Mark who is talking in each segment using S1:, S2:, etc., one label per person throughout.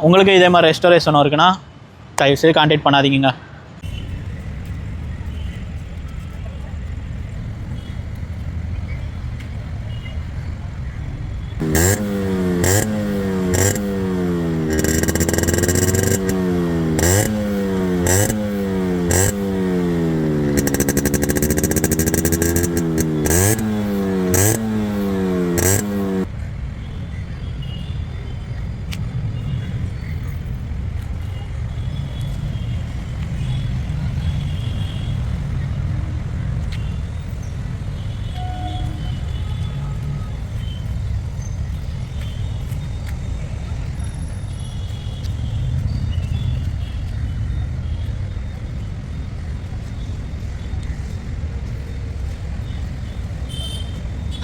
S1: உங்களுக்கு இதே மாதிரி ரெஸ்டாரேஷன் இருக்குன்னா தயவுசெய்து கான்டாக்ட் பண்ணாதீங்க.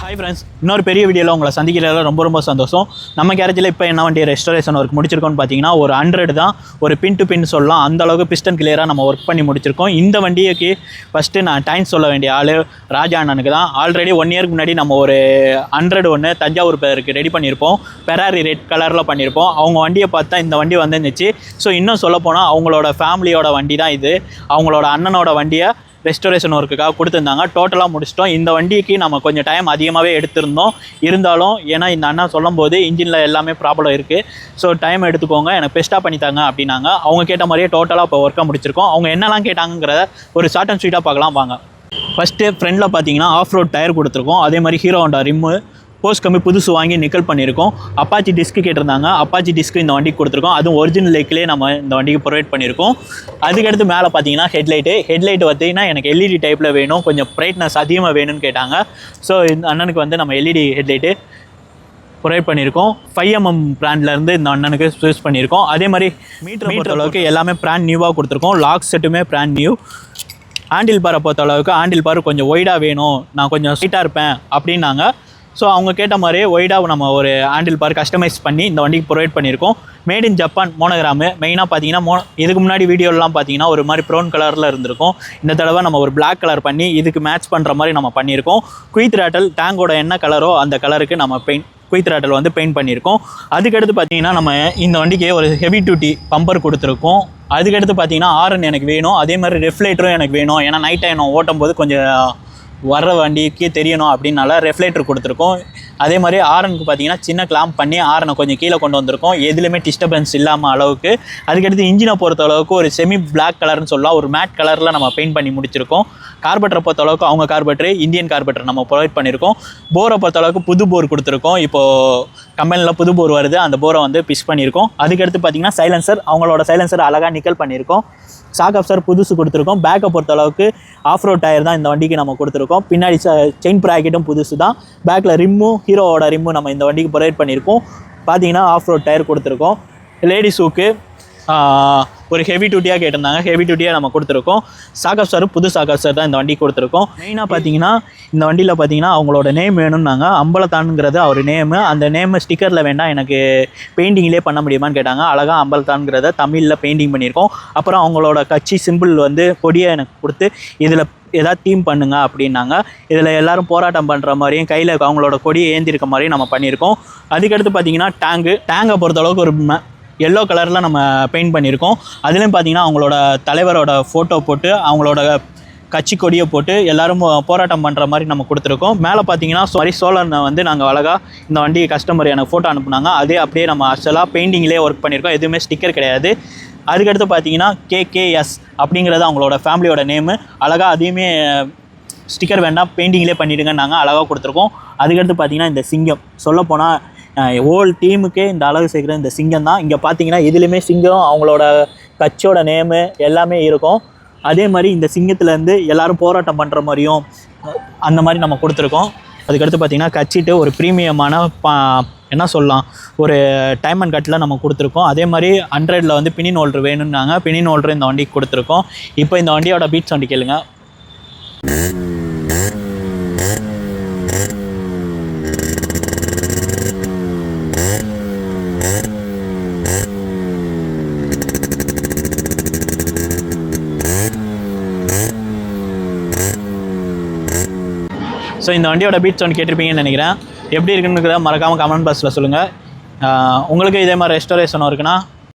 S1: ஹாய் ஃப்ரெண்ட்ஸ், இன்னொரு பெரிய வீடியோவில் உங்களை சந்திக்கிறதுல ரொம்ப சந்தோஷம். நம்ம கேரேஜில் இப்போ என்ன வண்டி ரெஸ்டாரேஷன் ஒர்க் முடிச்சிருக்கோன்னு பார்த்தீங்கன்னா ஒரு 100 தான், ஒரு பின் டு பின் சொல்லலாம். அந்த அளவுக்கு பிஸ்டன் கிளியராக நம்ம ஒர்க் பண்ணி முடிச்சிருக்கோம். இந்த வண்டிக்கு ஃபஸ்ட்டு நான் தேங்க்ஸ் சொல்ல வேண்டிய ஆள் ராஜா அண்ணனுக்கு தான். ஆல்ரெடி 1 இயருக்கு முன்னாடி நம்ம ஒரு 100 ஒன்று தஞ்சாவூர் பேருக்கு ரெடி பண்ணியிருப்போம். பெராரி ரெட் கலரில் பண்ணியிருப்போம். அவங்க வண்டியை பார்த்தா இந்த வண்டி வந்துருந்துச்சு. ஸோ இன்னும் சொல்லப்போனால் அவங்களோட ஃபேமிலியோட வண்டி தான் இது. அவங்களோட அண்ணனோட வண்டியை ரெஸ்டோரேஷன் ஒர்க்குக்காக கொடுத்துருந்தாங்க. டோட்டலாக முடிச்சிட்டோம். இந்த வண்டிக்கு நம்ம கொஞ்சம் டைம் அதிகமாகவே எடுத்திருந்தோம். இருந்தாலும் ஏன்னா இந்த அண்ணா சொல்லும் போது இன்ஜினில் எல்லாமே ப்ராப்ளம் இருக்குது, ஸோ டைம் எடுத்துக்கோங்க, எனக்கு பெஸ்ட்டாக பண்ணித்தாங்க அப்படின்னாங்க. அவங்க கேட்ட மாதிரியே டோட்டலாக இப்போ ஒர்க்காக முடிச்சிருக்கோம். அவங்க என்னெல்லாம் கேட்டாங்கிறத ஒரு ஷார்ட் அண்ட் ஸ்வீட்டாக பார்க்கலாம் வாங்க. ஃபஸ்ட்டு ஃப்ரெண்டில் பார்த்தீங்கன்னா ஆஃப் ரோட் டயர் கொடுத்துருக்கோம். அதே மாதிரி ஹீரோ ஹோண்டா ரிம்மு போஸ்ட் கம்மி புதுசு வாங்கி நிக்கல் பண்ணியிருக்கோம். அப்பாச்சி டிஸ்க்கு கேட்டிருந்தாங்க. அப்பாச்சி டிஸ்க்கு இந்த வண்டிக்கு கொடுத்துருக்கோம். அதுவும் ஒரிஜினல் லேக்கிலே நம்ம இந்த வண்டிக்கு ப்ரொவைட் பண்ணியிருக்கோம். அதுக்கடுத்து மேலே பார்த்தீங்கன்னா ஹெட்லைட்டு பார்த்தீங்கன்னா எனக்கு எல்இடி டைப்பில் வேணும், கொஞ்சம் பிரைட்னஸ் அதிகமாக வேணும்னு கேட்டாங்க. ஸோ இந்த அண்ணனுக்கு வந்து நம்ம எல்இடி ஹெட்லைட்டு ப்ரொவைட் பண்ணியிருக்கோம். 5mm பிராண்ட்லேருந்து இந்த அண்ணனுக்கு யூஸ் பண்ணியிருக்கோம். அதே மாதிரி மீட்டர் அளவுக்கு எல்லாமே பிராண்ட் நியூவாக கொடுத்துருக்கோம். லாக் செட்டுமே பிராண்ட் நியூ. ஹேண்டில் பாரை பொறுத்த அளவுக்கு ஹேண்டில் பார் கொஞ்சம் ஒய்டாக வேணும், நான் கொஞ்சம் ஸ்ட்ரைட்டாக இருப்பேன் அப்படின்னாங்க. ஸோ அவங்க கேட்ட மாதிரியே ஒய்டாக நம்ம ஒரு ஹேண்டில் பார் கஸ்டமைஸ் பண்ணி இந்த வண்டிக்கு ப்ரொவைட் பண்ணியிருக்கோம். Made in Japan monogram. மெயினாக பார்த்தீங்கன்னா இதுக்கு முன்னாடி வீடியோலாம் பார்த்தீங்கன்னா ஒரு மாதிரி ப்ரௌன் கலரில் இருந்திருக்கும். இந்த தடவை நம்ம ஒரு பிளாக் கலர் பண்ணி இதுக்கு மேட்ச் பண்ணுற மாதிரி நம்ம பண்ணியிருக்கோம். குயித் ராட்டல் டேங்கோட என்ன கலரோ அந்த கலருக்கு நம்ம குயித் ராட்டல் வந்து பெயிண்ட் பண்ணியிருக்கோம். அதுக்கடுத்து பார்த்தீங்கன்னா நம்ம இந்த வண்டிக்கு ஒரு ஹெவி டியூட்டி பம்பர் கொடுத்துருக்கோம். அதுக்கடுத்து பார்த்தீங்கன்னா ஆரன் எனக்கு வேணும், அதே மாதிரி ரெஃப்லேட்டரும் எனக்கு வேணும். ஏன்னா நைட் டைம் ஓட்டும் போது கொஞ்சம் வர்ற வண்டிக்கு தெரியணும் அப்படின்னால ரெஃப்லேட்டர் கொடுத்துருக்கோம். அதே மாதிரி ஆரனுக்கு பார்த்தீங்கன்னா சின்ன கிளாம்ப் பண்ணி ஆரனை கொஞ்சம் கீழே கொண்டு வந்திருக்கோம், எதுலையுமே டிஸ்டர்பன்ஸ் இல்லாமல் அளவுக்கு. அதுக்கடுத்து இன்ஜினை பொறுத்த அளவுக்கு ஒரு செமி பிளாக் கலர்னு சொல்லலாம், ஒரு மேட் கலரில் நம்ம பெயிண்ட் பண்ணி முடிச்சிருக்கோம். கார்பெட்டரை பொறுத்த அளவுக்கு அவங்க கார்பெட்டர் இந்தியன் கார்பெட்டர் நம்ம ப்ரொவைட் பண்ணியிருக்கோம். போரை பொறுத்த அளவுக்கு புது போர் கொடுத்துருக்கோம். இப்போது கம்பெனியில் புது போர் வருது, அந்த போரை வந்து பிஷ் பண்ணியிருக்கோம். அதுக்கடுத்து பார்த்தீங்கன்னா சைலன்சர், அவங்களோட சைலன்சர் அழகாக நிக்கல் பண்ணியிருக்கோம். ஷாக் அப்சர் புதுசு கொடுத்துருக்கோம். பேக்கை பொறுத்த அளவுக்கு ஆஃப் ரோட் டயர் தான் இந்த வண்டிக்கு நம்ம கொடுத்துருக்கோம். பின்னாடி செயின் ப்ராக்கெட்டும் புதுசு தான். பேக்கில் ரிம்மும் ஹீரோவோட ரிம்மும் நம்ம இந்த வண்டிக்கு ப்ரொவைட் பண்ணியிருக்கோம். பார்த்தீங்கன்னா ஆஃப் ரோட் டயர் கொடுத்துருக்கோம். லேடிஸுக்கு ஒரு ஹெவி டியூட்டியாக கேட்டிருந்தாங்க, ஹெவி டியூட்டியாக நம்ம கொடுத்துருக்கோம். ஷாக் அப்சர் புது ஷாக் அப்சர் தான் இந்த வண்டிக்கு கொடுத்துருக்கோம். மெயினாக பார்த்தீங்கன்னா இந்த வண்டியில் பார்த்தீங்கன்னா அவங்களோட நேம் வேணும்னாங்க. அம்பலத்தான்ங்கிறது அவர் நேமு. அந்த நேமு ஸ்டிக்கரில் வேண்டாம், எனக்கு பெயிண்டிங்லேயே பண்ண முடியுமான்னு கேட்டாங்க. அழகாக அம்பலத்தான்ங்கிறத தமிழில் பெயிண்டிங் பண்ணியிருக்கோம். அப்புறம் அவங்களோட கட்சி சிம்பிள் வந்து கொடியை எனக்கு கொடுத்து இதில் ஏதாவது தீம் பண்ணுங்க அப்படின்னாங்க. இதில் எல்லோரும் போராட்டம் பண்ணுற மாதிரியும் கையில் அவங்களோட கொடியை ஏந்திருக்க மாதிரியும் நம்ம பண்ணியிருக்கோம். அதுக்கடுத்து பார்த்தீங்கன்னா டேங்கை பொறுத்தளவுக்கு ஒரு எல்லோ கலரில் நம்ம பெயிண்ட் பண்ணியிருக்கோம். அதுலேயும் பார்த்தீங்கன்னா அவங்களோட தலைவரோட ஃபோட்டோ போட்டு அவங்களோட கட்சி கொடியை போட்டு எல்லோரும் போராட்டம் பண்ணுற மாதிரி நம்ம கொடுத்துருக்கோம். மேலே பார்த்தீங்கன்னா சோலனை வந்து நாங்கள் அழகாக இந்த வண்டி கஸ்டமர் எனக்கு ஃபோட்டோ அனுப்புனாங்க. அதே அப்படியே நம்ம அசலாக பெயிண்டிங்லேயே ஒர்க் பண்ணியிருக்கோம், எதுவுமே ஸ்டிக்கர் கிடையாது. அதுக்கடுத்து பார்த்தீங்கன்னா KKS அப்படிங்கிறது அவங்களோட ஃபேமிலியோட நேமு. அழகாக அதையுமே ஸ்டிக்கர் வேண்டாம், பெயிண்டிங்லேயே பண்ணிவிடுங்க நாங்கள் அழகாக கொடுத்துருக்கோம். அதுக்கடுத்து பார்த்தீங்கன்னா இந்த சிங்கம், சொல்லப்போனால் ஹோல் டீமுக்கே இந்த அளவு சேர்க்குற இந்த சிங்கம் தான். இங்கே பார்த்தீங்கன்னா இதுலேயுமே சிங்கம் அவங்களோட கட்சியோட நேமு எல்லாமே இருக்கும். அதே மாதிரி இந்த சிங்கத்துலேருந்து எல்லோரும் போராட்டம் பண்ணுற மாதிரியும் அந்த மாதிரி நம்ம கொடுத்துருக்கோம். அதுக்கடுத்து பார்த்திங்கன்னா கட்சிட்டு ஒரு ப்ரீமியமான என்ன சொல்லலாம், ஒரு டைம் அண்ட் கட்டில் நம்ம கொடுத்துருக்கோம். அதே மாதிரி 100ல் வந்து பினின் ஹோல்டர் வேணும்னாங்க, பினின் ஹோல்டர் இந்த வண்டிக்கு கொடுத்துருக்கோம். இப்போ இந்த வண்டியோட பீட்ஸ் வண்டி கேளுங்க. ஸோ இந்த வண்டியோட பீட்ஸ் ஒன்று கேட்டிருப்பீங்கன்னு நினைக்கிறேன். எப்படி இருக்குன்னு மறக்காமல் கமெண்ட் பாக்ஸில் சொல்லுங்கள். உங்களுக்கு இதே மாதிரி ரெஸ்டாரேஷன் இருக்குன்னா